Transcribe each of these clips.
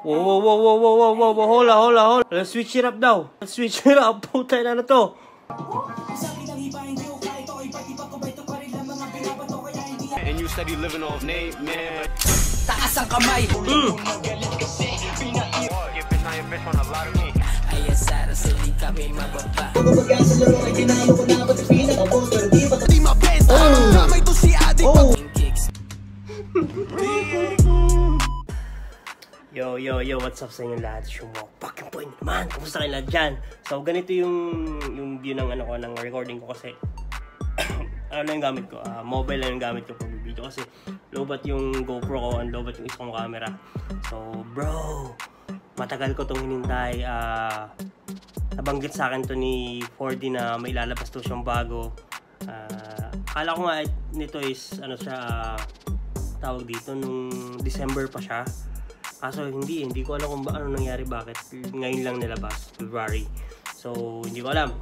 Whoa, hold. Let's switch it up daw. Let's switch it up. Puta na to. And you study living off name, man. Taas ang kamay. Ayasara sa di kami mababa. Di mabenta. Kamay to si Adi. Yo, what's up sa inyo lahat? Shumo, fucking point naman. Kumusta kayo lahat dyan? So, ganito yung view ng ano ko, ng recording ko kasi ano lang yung gamit ko? Mobile lang yung gamit ko pag video kasi lobat yung GoPro ko and lobat yung isa kong camera. So, bro, matagal ko itong hinintay. Nabanggit sa akin to ni 4D na may lalabas to siyang bago. Akala ko nga nito is ano siya, tawag dito nung December pa siya. Kaso hindi ko alam kung ano nangyari, bakit ngayon lang nilabas, February. So, hindi ko alam.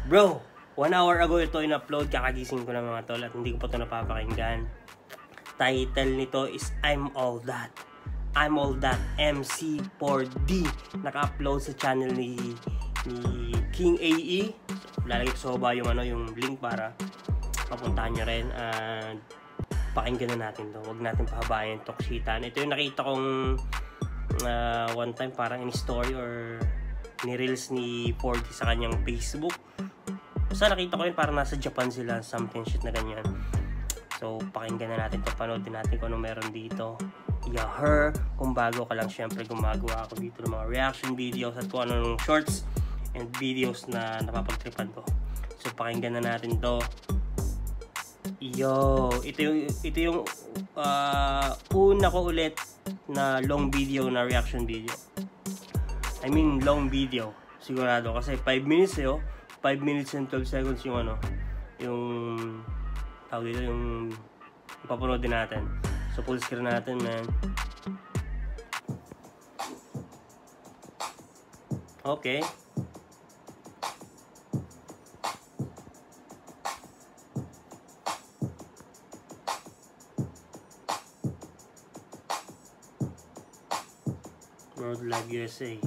Bro, 1 hour ago ito in-upload, kakagising ko na mga tol at hindi ko pa ito napapakinggan. Title nito is I'm All That. I'm All That MC4D. Naka-upload sa channel ni King AE. Lalagay ko sa baba yung link para mapuntahan nyo rin. And pakinggan na natin to. Huwag natin pahabayan yung toksitan. Ito yung nakita kong one time parang in story or ni-reels ni 4D sa kanyang Facebook. Basta nakita ko yun parang nasa Japan sila, something shit na ganyan. So pakinggan na natin to. Panoodin natin kung ano meron dito. Her. Kung bago ka lang, syempre gumagawa ako dito ng mga reaction videos at kung ano ng shorts and videos na napapagtripan ko. So pakinggan na natin to. Yo, ito yung una ko ulit na long video na reaction video. I mean long video, sigurado kasi 5 minutes 5 minutes and 12 seconds yung yung tawag dito, yung ipapanood din natin. So full screen natin, man. Okay. World Live USA.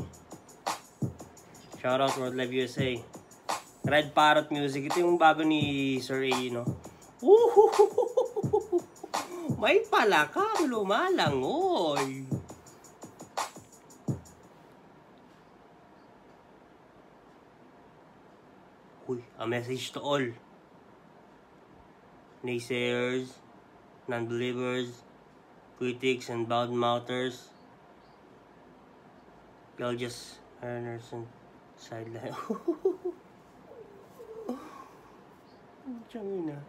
Shout out World Live USA. Red Parrot Music. Ito yung bago ni Sir A, no? May palakang lumalangoy. Uy, a message to all naysayers, non-believers, critics, and bad-mouthers. Y'all just earners and sideline.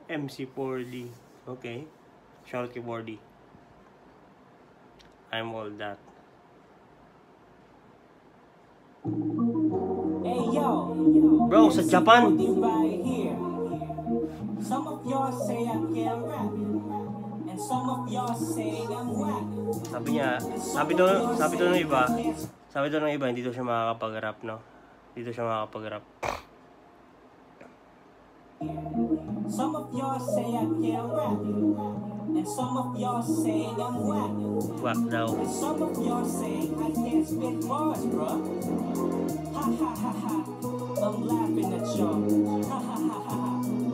MC4D. Okay. Shout out kay 4D. I'm All That. Hey yo, bro, sa Japan. Some of y'all say I can't rap, and some of y'all say I'm whack. Sabi doon ng iba, hindi daw siya makakapag-rap, no? Hindi daw siya makakapag-rap. Some of y'all say I can't rap, and some of y'all say I'm whack. Whack daw. And some of y'all say I can't spit bars, bro. Ha ha ha ha, I'm laughing at y'all. Ha ha ha ha,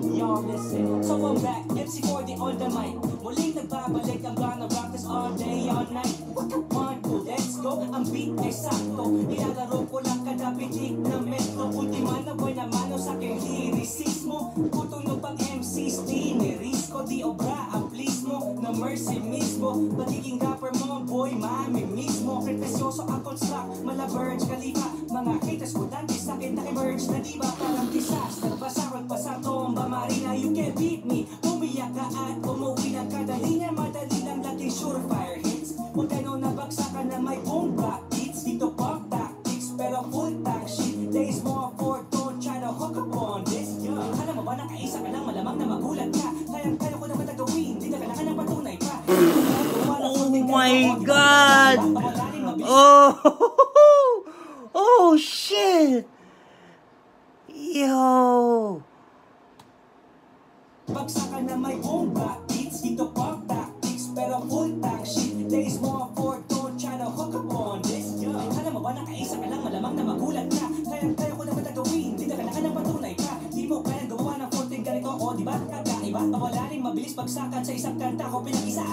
y'all listen. So I'm back, MC4D on the mic. Muling nagbabalik, I'm gonna rock this all day, all night. What the one, two, let's go. Ang beat ay sakto. Nilalaro ko lang kada pitik na metro. Ultima na boy na mano sa aking lyricismo. Kutunog pang MC's tinirisco. Di obra ang please mo na mercy mismo. Pagiging rapper mo, boy, mami mismo. Pretesyoso ang construct, mala Burj Khalifa. Mga haters ko dati sakit na emerge na diba parang disaster. Basarot pa sa tomba marina, you can't beat me. Umiyak ka at umuwi ng kada linya. Madali lang laging surefire hits. Huwag kayo nabagsakan na may bomba beats. Dito pop tactics pero full tag shit. There is more for, don't try to hook up on this. Alam mo ba nakaisa ka lang, malamang na magulat ka. Kaya ko naman nagawin, di na kailangan ng patunay pa. Oh my God! Oh shit! Yo! Bagsakan na may bomba malalim, mabilis pagsakan sa isang kanta ko pinag-isa.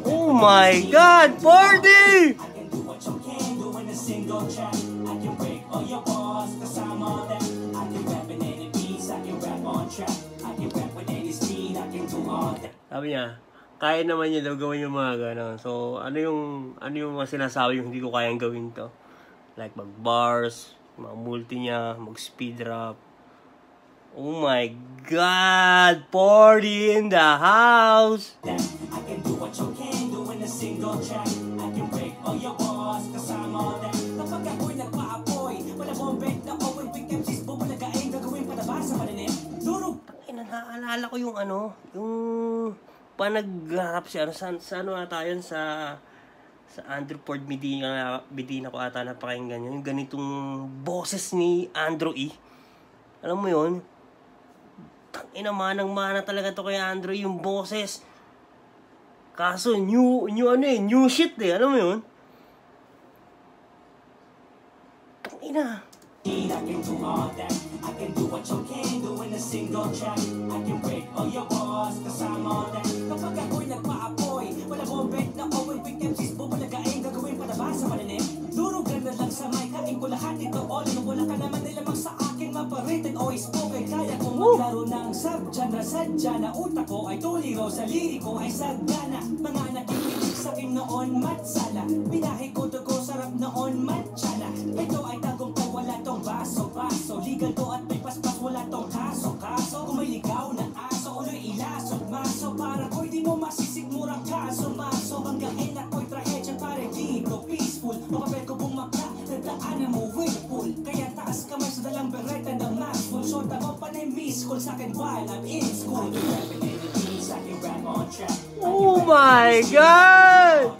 Oh my God, party! I can do what you can do in a single track. I can break all your balls, cause I'm all that. I can rap in any beats, I can rap on track. I can rap with any speed, I can do all that. Sabi niya, kaya naman niya daw gawin yung mga gano'n. So, ano yung mga sinasabi yung hindi ko kayang gawin to? Like mag-bars, mga multi niya, mag-speed rap. Oh my God! Party in the house! I can do what you can do in a single track. I can break all your walls, cause I'm all that. Kapag ako'y nagpa-apoy, wala bombet na open quick MCs, bubulagain, gagawin patabas sa malinim. Durog! Naalala ko yung yung panag-rap siya, sa ano ata yun, sa Andrew Ford Medina ko ata napakinggan yun. Yung ganitong boses ni Andrew E. Alam mo yun? Tangina, manang-mana talaga to kay Andrew, yung boses. Kaso, new shit eh. Alam mo yun? Tangina. I can do all that. I can do what you can do in a single track. I can break all your walls, cause I'm all that. Kapag ako'y nagpa-apoy, wala bombet na open quick MCs, bubulagain, gagawin patabas sa malinim. Durugan na lang sa mic, kain ko lahat ito all in. Wala ka naman nilamang sa akin, maparitin o spoken. Kaya kong maglaro ng subgenre, sadya na utak ko ay tuliro, sa liriko ay sagana. Mga nakikinig sa akin noon, matsala. Binahe ko dugo, sarap noon, matsala. Ito ay tagumpay, wala tong baso-baso. Legal to at may paspas, wala tong kaso-kaso. Kung may ligaw na aso, uloy ilasot maso. Para ko'y di mo masisigmurang kaso-maso. Hanggain ako'y trahedya, pare dito peaceful. Mapapel ko bumaka, nagdaanan mo whirlpool. Kaya taas kamay sa dalang bereta ng maxful. Short ako pa na miss call sa akin while I'm in school. Rapping in the beats, I can rap on track. Oh my God!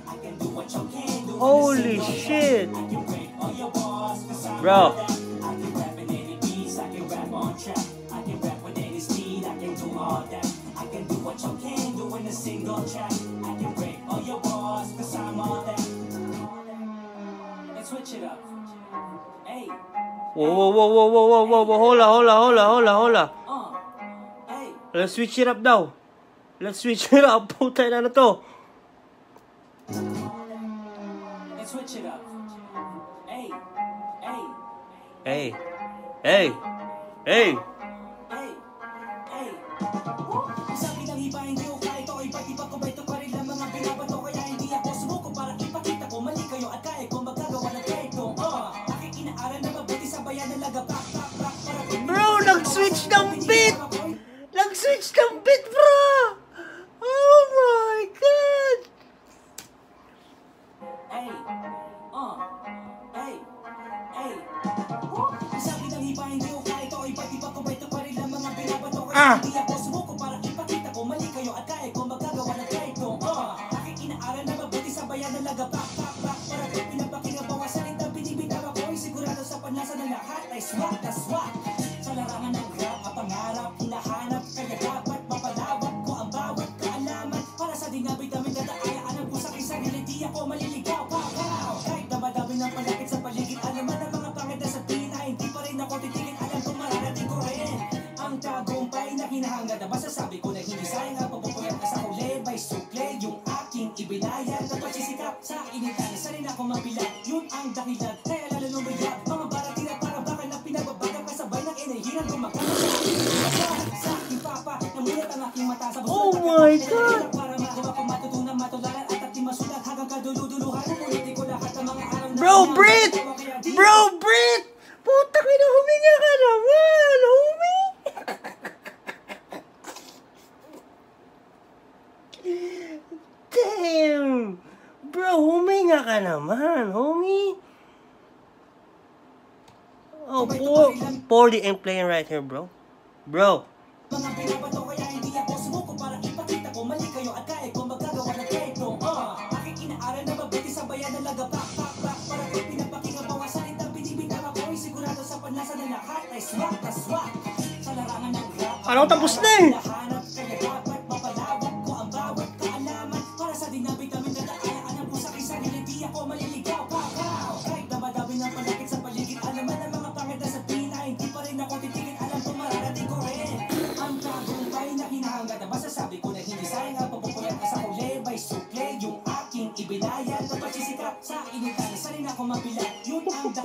I can do what you can do. Holy shit! I can break all your walls, cause I'm Bro. I can rap in any beats, I can rap on track. I can rap with any speed, I can do all that. I can do what you can do in a single track. I can break all your walls, cause I'm all that. Let's switch it up. Hey, Whoa. Hola. hey. Let's switch it up daw. Let's switch it up. Puta na to. Let's switch it up. Hey. Hey. Hey. Sabi ng iba hindi ko kaya ito, iba't iba ko ba ito pa rin lang mga binabato. Kaya hindi ako sumuko para ipakita ko mali kayo at kaya ko magagawa ng kwento. Aking inaaral na mabuti sa bayan na laga back para Bro, nag-switch ng beat! Nag-switch ng beat, bro! Oh my God! Hey. Sabi ng iba hindi ko kaya ito, iba't iba ko ba ito pa rin lang mga binabato. Kaya hindi ako sumuko para ipakita ko mali kayo at kaya ko magagawa ng kwento. Aking inaaral na mabuti sa bayan na laga back para pinapakinga bawa salita binibitaw ako sigurado sa panlasa ng lahat ay swak na swak. Sa larangan ng rap ang pangarap hinahanap kaya dapat mapalawak ko ang bawat kaalaman para sa dinabit namin dadaanan. Alam ko sa aking sarili di ako maliligaw. Kahit na madami ng palakit sa paligid, alaman ang mga pangit na sabihin na hindi pa rin ako titigil. Alam kong mararating ko rin ang tagumpay na hinahangad na masasabi ko na hindi sayang ang pagpupuyat na sa huli may sukle yung aking ibinayan na pagsisikap sa initan sa rin ako mabilang yun ang dahilan kaya lalo lumayap mga baratina para baka na pinagbabagang kasabay ng inahiran kumakalas sa aking papa namulat ang aking mata sa Oh my God! para magawa ko matutunan matularan at ating masulat hanggang kaduluduluhan ulitin ko lahat ng mga araw na Bro, breathe! Puta ka na, huminga ka naman, homie! Damn! Bro, huminga ka naman, homie! Oh, 40 ain't playing right here, bro. Bro. Mga binabato kaya hindi ako sumuko para ipakita ko mali kayo at kaya ko magagawa ng kwento. Aking inaaral na mabuti sa bayan na laga back para pinapakinga bawa salita binibitaw ako sigurado sa panlasa ng lahat ay swak na swak. Sa larangan ng rap Ano, tapos na eh! hinahanap kaya dapat mapalawak ko ang bawat kaalaman para sa dinabit namin dadaanan. Alam ko sa aking sarili di ako maliligaw. Kahit na madami ng palakit sa paligid, alaman ang mga pangit na sabihin na hindi pa rin ako titigil. Alam ko mararating ko rin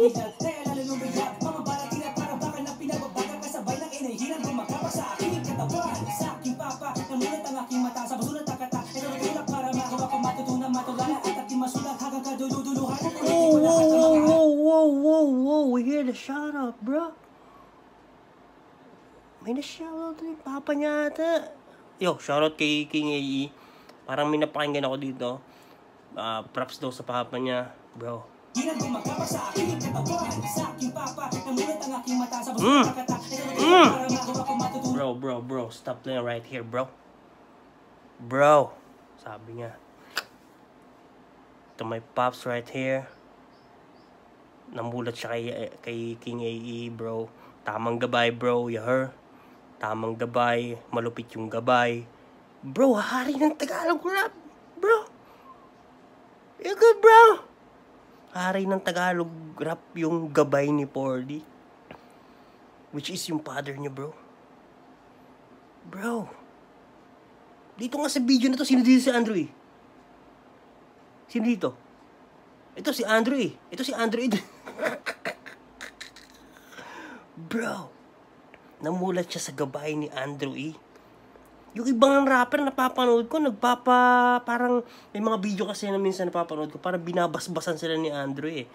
dakilan, kaya lalo lumiyak. Mga barating na para baka na pinababaga kasabay ng enerhiyan gumagapa sa aking katawan. Sa aking papa, namulat ang aking mata sa basulat ang kata. Ito natulak para magawa ko matutunan matulala at aking masulat hanggang kaduluduluhan. Whoa, we hear the shout out, bro. May na-shoutout yung papa niya ata. Yo, shoutout kay King AE. Parang may napakinggan ako dito. Props daw sa papa niya, bro. Bro, stop playing right here, bro. Bro, sabi niya. To my pops right here. Namulat siya kay King AE, bro. Tamang gabay, bro. You heard? Tamang gabay. Malupit yung gabay. Bro, hari ng Tagalog rap. Bro. You good, bro? Hari ng Tagalog rap yung gabay ni Pordy. Which is yung father niya, bro. Bro. Dito nga sa video na to, sino dito si Andrew eh? Sino dito? Ito si Andrew eh. Ito si Andrew eh. Bro. Namulat siya sa gabay ni Andrew E. Yung ibang rapper napapanood ko, parang may mga video kasi na minsan napapanood ko, parang binabasbasan sila ni Andrew eh.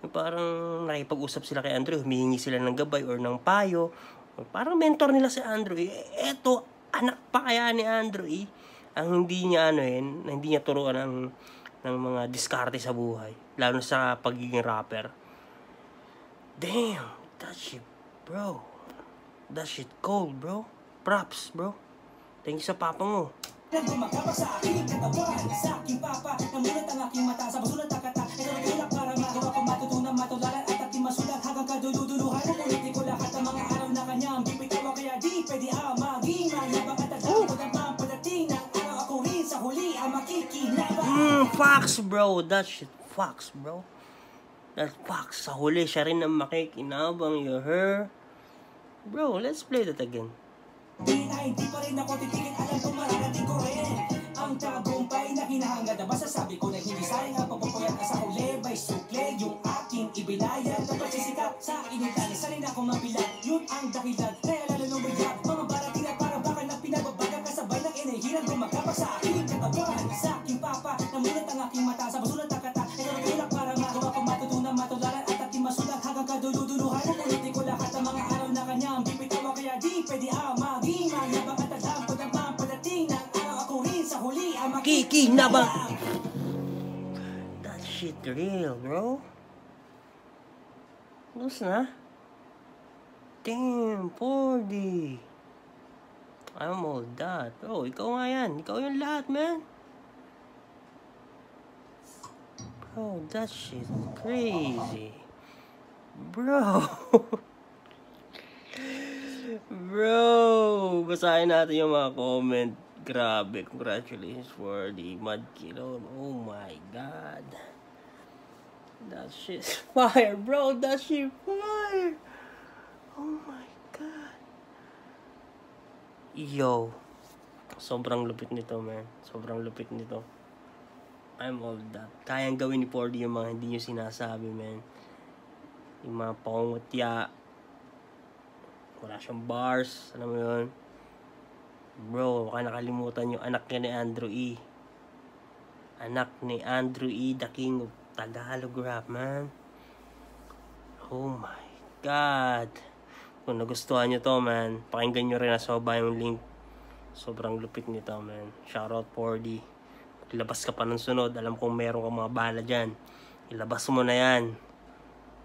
Parang nakipag-usap sila kay Andrew, humihingi sila ng gabay or ng payo. Parang mentor nila si Andrew E. Eto, anak pa kaya ni Andrew E. Ang hindi niya hindi niya turuan ng mga diskarte sa buhay. Lalo sa pagiging rapper. Damn, that shit, bro. That shit cold, bro. Props, bro. Thank you sa papa mo. Gumagapa sa aking katawan, sa aking papa, namulat ang aking mata sa basulat ang kata. Ito natulak para magawa ko matutunan matularan at aking masulat hanggang kaduluduluhan. Ulitin ko lahat ng mga araw na kanyang bibitaw kaya di pwede maging mayabang at tatapos ang padating ng araw ako rin sa huli ang makikinabang. Fox, bro. That shit, Fox, bro. That Fox. Sa huli, siya rin ang makikinabang. You heard? Bro, let's play that again. Di pa rin ako titigil, alam kong mararating ko rin ang tagumpay na hinahangad na masasabi ko na hindi sayang ang pagpupuyat na sa huli by sukle yung aking ibinayad na pagsisikap sa initali sa rin ako mabilang yun ang dakilan kaya lalo lumiyak mga barating na para baka na pinababagang kasabay ng enerhiyan gumagapa sa aking katawan sa aking papa namulat ang aking mata sa basulat ang kata ito natulak para magawa ko matutunan matularan at aking masulat hanggang kaduluduluhan ulitin ko lahat ng mga araw na kanyang bibitaw kaya di pwede maging mayabang at tatapos ang padating ng araw ako rin sa huli ang makikinabang. That shit real, bro. Tapos na? Damn, Pordy. I'm all that. Bro, ikaw nga yan. Ikaw yung lahat, man. Bro, that shit crazy. Bro. Bro, basahin natin yung mga comment. Grabe, congratulations for the Mad Kilo. Oh my God. That shit's fire, bro. That shit fire. Oh my God. Yo. Sobrang lupit nito, man. Sobrang lupit nito. I'm all that. Kayang gawin ni Pordy yung mga hindi nyo sinasabi, man. Yung mga pangungutya. Wala siyang bars. Alam mo yun? Bro, baka nakalimutan yung anak niya ni Andrew E. Anak ni Andrew E, the king of Tagalog rap, man. Oh my God. Kung nagustuhan nyo to, man, pakinggan nyo rin nasa baba yung link. Sobrang lupit nito, man. Shoutout Pordy. Ilabas ka pa ng sunod. Alam kong meron kang mga bala dyan. Ilabas mo na yan.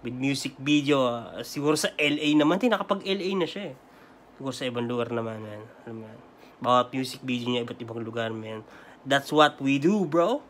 With music video. Siguro sa LA naman. Nakapag-LA na siya eh. Siguro sa ibang lugar naman, man. Alam mo yan. Bawat music video niya, iba't ibang lugar, man. That's what we do, bro.